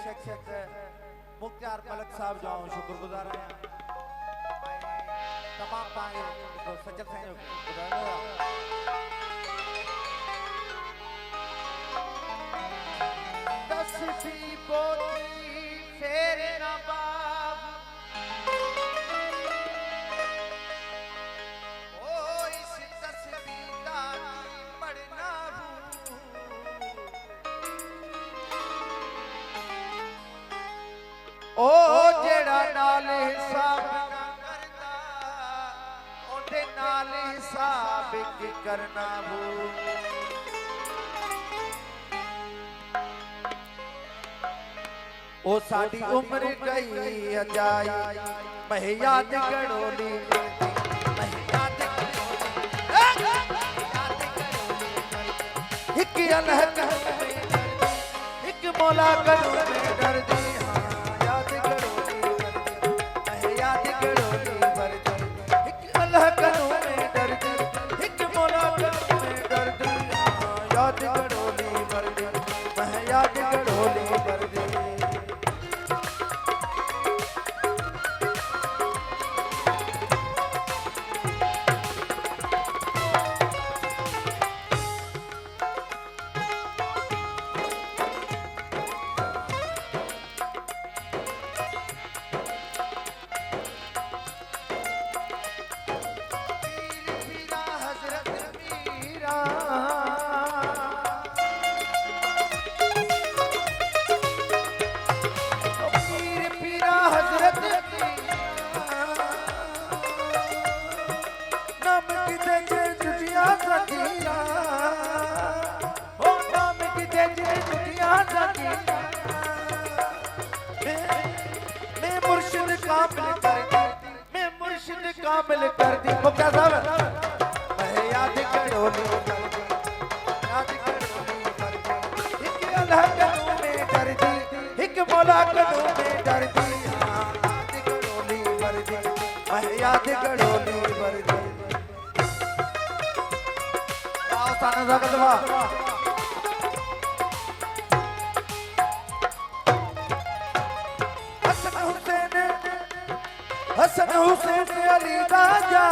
शख्सियत मुख्तार मलिक साहब जो शुक्रगुजार हैं तमाम तांगे तो सज्जन साईं गुज़ारो दसवीं बोली फेर ना बाब ओ इस तस्वीर दा पढ़ना ओ जेड़ा नाल हिसाब करदा ओदे नाल हिसाब की करना भू ओ साडी उम्र गई अजाई मैं याद गड़ोली मैं याद एक अल्लाह में एक मौला करूं में दर्दी याद गड़ोली वर्दी एक अल्लाह करूं में दर्दी एक मौला करूं में दर्दी याद गड़ोली वर्दी मैं याद गड़ोली वर्दी कामिल कर दी मुक्ता साहब मैं याद गड़ोली याद गड़ोली कर दी एक अल्लाह करूं में दर्दी एक मौला करूं में दर्दी याद गड़ोली वर्दी मैं याद गड़ोली वर्दी आओ साना जगदवा हसन हुसैन अली दा जा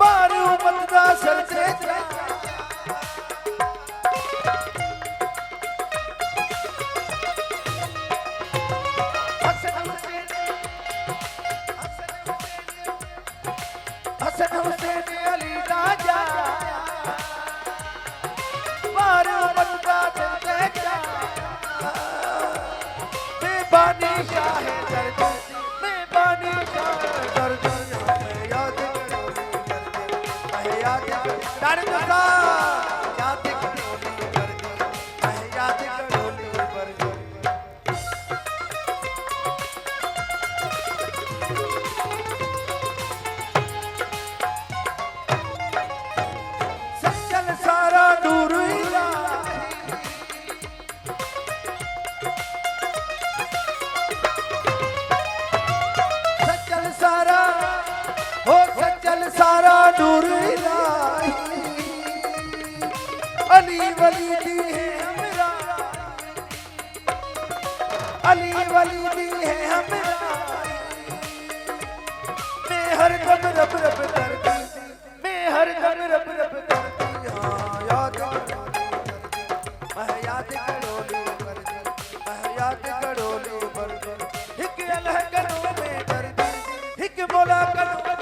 बार उम्मत दा सर से हसन हुसैन अली दा जा बार उम्मत दा सर से बेबानी शाह अली वली दी है हमरा अली वली दी है हमरा मैं हर दम रब रब करती मैं हर दम रब रब करती हाँ याद मैं याद गड़ोली वर्दी मैं याद गड़ोली वर्दी एक अल्लाह करूं में दर्दी एक मौला करूं